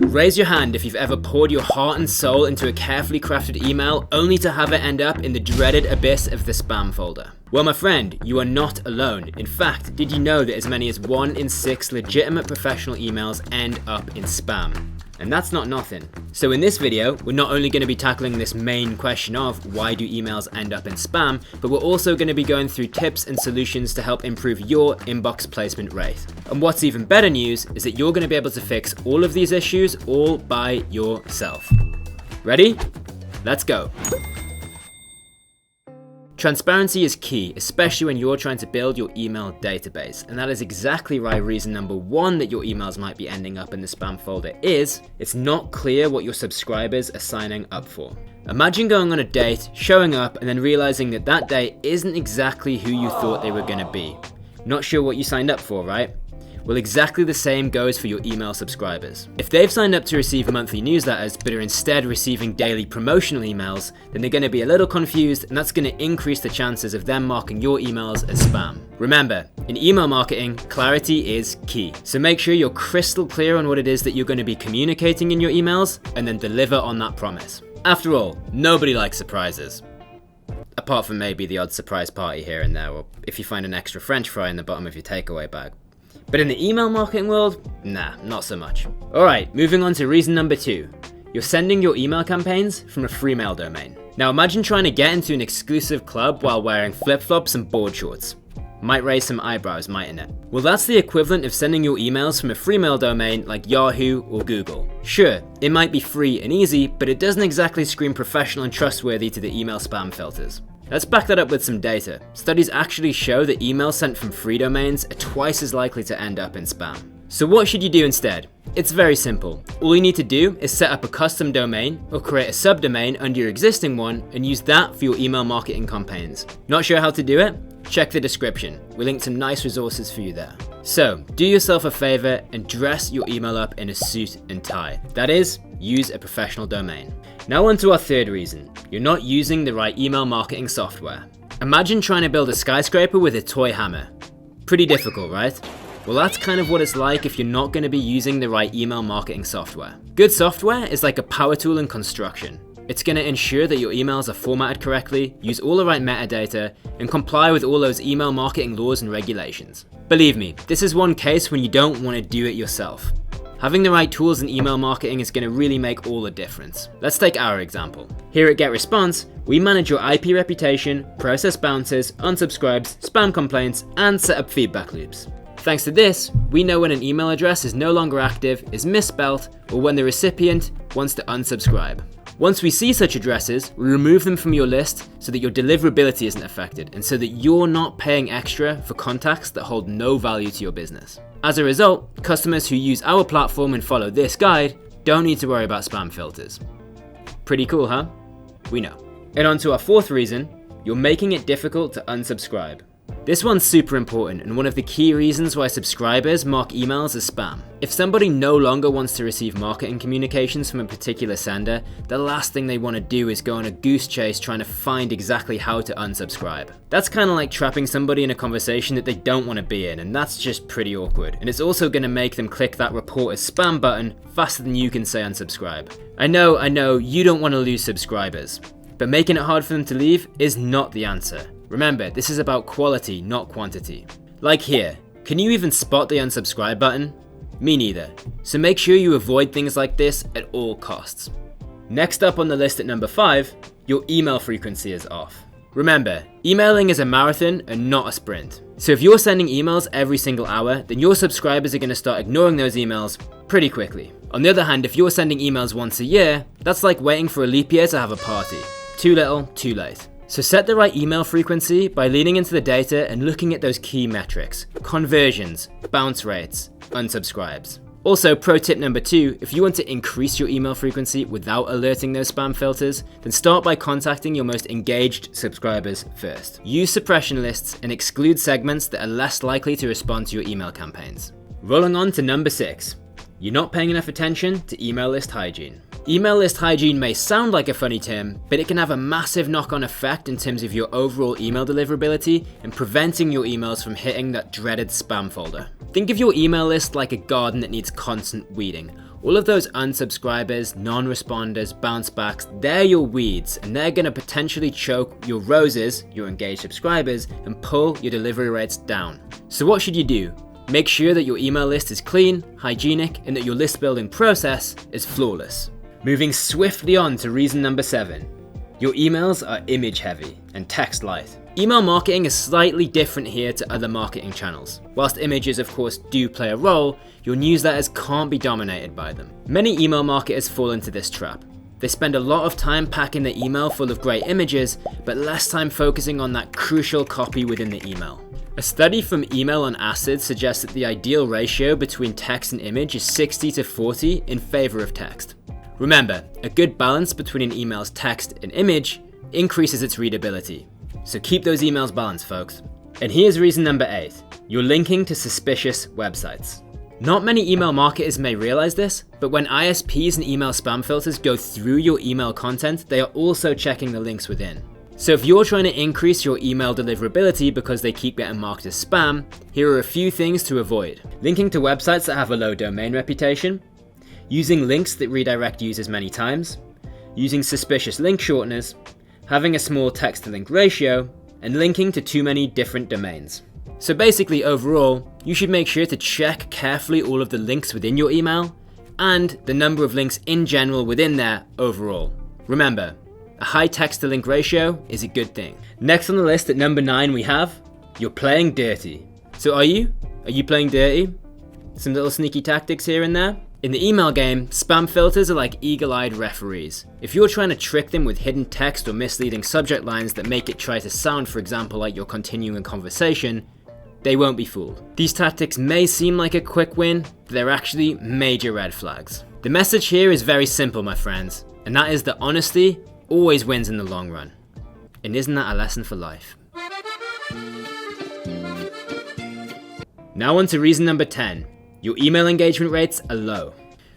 Raise your hand if you've ever poured your heart and soul into a carefully crafted email only to have it end up in the dreaded abyss of the spam folder. Well, my friend, you are not alone. In fact, did you know that as many as 1 in 6 legitimate professional emails end up in spam? And that's not nothing. So in this video, we're not only going to be tackling this main question of why do emails end up in spam, but we're also going to be going through tips and solutions to help improve your inbox placement rate. And what's even better news is that you're going to be able to fix all of these issues all by yourself. Ready? Let's go. Transparency is key, especially when you're trying to build your email database. And that is exactly why reason number 1 that your emails might be ending up in the spam folder is it's not clear what your subscribers are signing up for. Imagine going on a date, showing up, and then realizing that that date isn't exactly who you thought they were going to be. Not sure what you signed up for, right? Well, exactly the same goes for your email subscribers. If they've signed up to receive monthly newsletters but are instead receiving daily promotional emails, then they're going to be a little confused, and that's going to increase the chances of them marking your emails as spam. Remember, in email marketing, clarity is key. So make sure you're crystal clear on what it is that you're going to be communicating in your emails, and then deliver on that promise. After all, nobody likes surprises. Apart from maybe the odd surprise party here and there, or if you find an extra French fry in the bottom of your takeaway bag. But in the email marketing world, nah, not so much. Alright, moving on to reason number 2. You're sending your email campaigns from a free mail domain. Now imagine trying to get into an exclusive club while wearing flip-flops and board shorts. Might raise some eyebrows, mightn't it? Well, that's the equivalent of sending your emails from a free mail domain like Yahoo or Google. Sure, it might be free and easy, but it doesn't exactly scream professional and trustworthy to the email spam filters. Let's back that up with some data. Studies actually show that emails sent from free domains are twice as likely to end up in spam. So what should you do instead? It's very simple. All you need to do is set up a custom domain or create a subdomain under your existing one and use that for your email marketing campaigns. Not sure how to do it? Check the description. We linked some nice resources for you there. So, do yourself a favor and dress your email up in a suit and tie. That is, use a professional domain. Now on to our third reason. You're not using the right email marketing software. Imagine trying to build a skyscraper with a toy hammer. Pretty difficult, right? Well, that's kind of what it's like if you're not going to be using the right email marketing software. Good software is like a power tool in construction. It's going to ensure that your emails are formatted correctly, use all the right metadata, and comply with all those email marketing laws and regulations. Believe me, this is one case when you don't want to do it yourself. Having the right tools in email marketing is going to really make all the difference. Let's take our example. Here at GetResponse, we manage your IP reputation, process bounces, unsubscribes, spam complaints, and set up feedback loops. Thanks to this, we know when an email address is no longer active, is misspelt, or when the recipient wants to unsubscribe. Once we see such addresses, we remove them from your list so that your deliverability isn't affected and so that you're not paying extra for contacts that hold no value to your business. As a result, customers who use our platform and follow this guide don't need to worry about spam filters. Pretty cool, huh? We know. And on to our fourth reason, you're making it difficult to unsubscribe. This one's super important and one of the key reasons why subscribers mark emails as spam. If somebody no longer wants to receive marketing communications from a particular sender, the last thing they want to do is go on a goose chase trying to find exactly how to unsubscribe. That's kind of like trapping somebody in a conversation that they don't want to be in, and that's just pretty awkward. And it's also going to make them click that report as spam button faster than you can say unsubscribe. I know, you don't want to lose subscribers, but making it hard for them to leave is not the answer. Remember, this is about quality, not quantity. Like here, can you even spot the unsubscribe button? Me neither. So make sure you avoid things like this at all costs. Next up on the list at number 5, your email frequency is off. Remember, emailing is a marathon and not a sprint. So if you're sending emails every single hour, then your subscribers are going to start ignoring those emails pretty quickly. On the other hand, if you're sending emails once a year, that's like waiting for a leap year to have a party. Too little, too late. So set the right email frequency by leaning into the data and looking at those key metrics: conversions, bounce rates, unsubscribes. Also, pro tip number 2, if you want to increase your email frequency without alerting those spam filters, then start by contacting your most engaged subscribers first. Use suppression lists and exclude segments that are less likely to respond to your email campaigns. Rolling on to number 6, you're not paying enough attention to email list hygiene. Email list hygiene may sound like a funny term, but it can have a massive knock-on effect in terms of your overall email deliverability and preventing your emails from hitting that dreaded spam folder. Think of your email list like a garden that needs constant weeding. All of those unsubscribers, non-responders, bounce backs, they're your weeds, and they're going to potentially choke your roses, your engaged subscribers, and pull your delivery rates down. So what should you do? Make sure that your email list is clean, hygienic, and that your list building process is flawless. Moving swiftly on to reason number 7. Your emails are image heavy and text light. Email marketing is slightly different here to other marketing channels. Whilst images of course do play a role, your newsletters can't be dominated by them. Many email marketers fall into this trap. They spend a lot of time packing the email full of great images, but less time focusing on that crucial copy within the email. A study from Email on Acid suggests that the ideal ratio between text and image is 60-40 in favor of text. Remember, a good balance between an email's text and image increases its readability. So keep those emails balanced, folks. And here's reason number 8. You're linking to suspicious websites. Not many email marketers may realize this, but when ISPs and email spam filters go through your email content, they are also checking the links within. So if you're trying to increase your email deliverability because they keep getting marked as spam, here are a few things to avoid. Linking to websites that have a low domain reputation, using links that redirect users many times, using suspicious link shorteners, having a small text to link ratio, and linking to too many different domains. So basically overall, you should make sure to check carefully all of the links within your email and the number of links in general within there overall. Remember, a high text to link ratio is a good thing. Next on the list at number 9 we have, you're playing dirty. So are you? Are you playing dirty? Some little sneaky tactics here and there? In the email game, spam filters are like eagle-eyed referees. If you're trying to trick them with hidden text or misleading subject lines that make it try to sound, for example, like you're continuing a conversation, they won't be fooled. These tactics may seem like a quick win, but they're actually major red flags. The message here is very simple, my friends, and that is that honesty always wins in the long run. And isn't that a lesson for life? Now on to reason number 10. Your email engagement rates are low.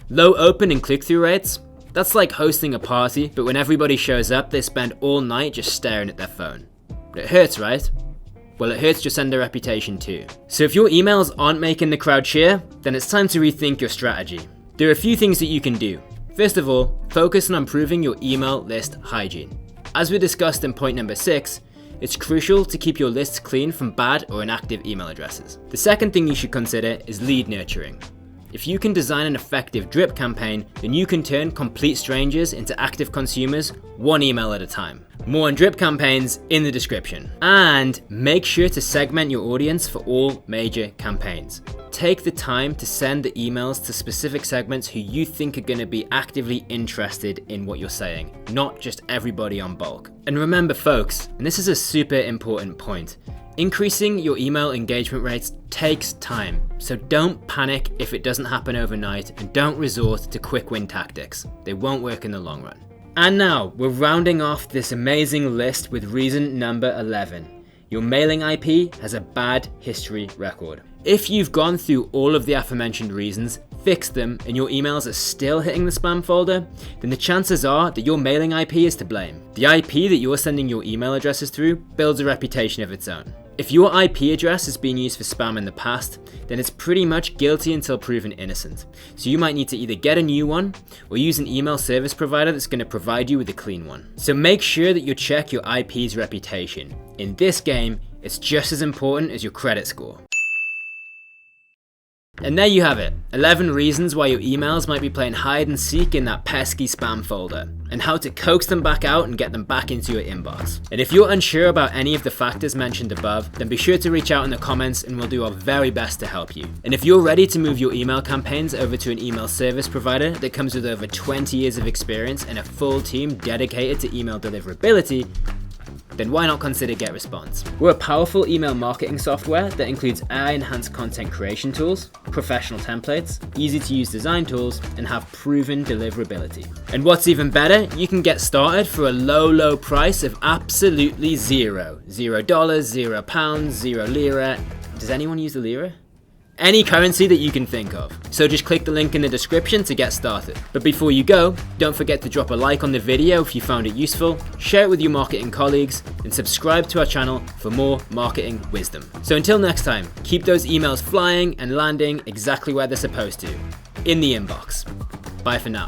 Low open and click-through rates? That's like hosting a party, but when everybody shows up, they spend all night just staring at their phone. It hurts, right? Well, it hurts your sender reputation too. So if your emails aren't making the crowd cheer, then it's time to rethink your strategy. There are a few things that you can do. First of all, focus on improving your email list hygiene. As we discussed in point number 6, it's crucial to keep your lists clean from bad or inactive email addresses. The second thing you should consider is lead nurturing. If you can design an effective drip campaign, then you can turn complete strangers into active consumers one email at a time. More on drip campaigns in the description. And make sure to segment your audience for all major campaigns. Take the time to send the emails to specific segments who you think are going to be actively interested in what you're saying, not just everybody on bulk. And remember folks, and this is a super important point, increasing your email engagement rates takes time, so don't panic if it doesn't happen overnight, and don't resort to quick win tactics. They won't work in the long run. And now, we're rounding off this amazing list with reason number 11. Your mailing IP has a bad history record. If you've gone through all of the aforementioned reasons, fixed them, and your emails are still hitting the spam folder, then the chances are that your mailing IP is to blame. The IP that you're sending your email addresses through builds a reputation of its own. If your IP address has been used for spam in the past, then it's pretty much guilty until proven innocent. So you might need to either get a new one or use an email service provider that's going to provide you with a clean one. So make sure that you check your IP's reputation. In this game, it's just as important as your credit score. And there you have it, 11 reasons why your emails might be playing hide and seek in that pesky spam folder, and how to coax them back out and get them back into your inbox. And if you're unsure about any of the factors mentioned above, then be sure to reach out in the comments and we'll do our very best to help you. And if you're ready to move your email campaigns over to an email service provider that comes with over 20 years of experience and a full team dedicated to email deliverability, then why not consider GetResponse? We're a powerful email marketing software that includes AI-enhanced content creation tools, professional templates, easy-to-use design tools, and have proven deliverability. And what's even better, you can get started for a low price of absolutely $0. $0, £0, 0 lira. Does anyone use the lira? Any currency that you can think of. So just click the link in the description to get started. But before you go, don't forget to drop a like on the video if you found it useful, share it with your marketing colleagues, and subscribe to our channel for more marketing wisdom. So until next time, keep those emails flying and landing exactly where they're supposed to. in the inbox. Bye for now.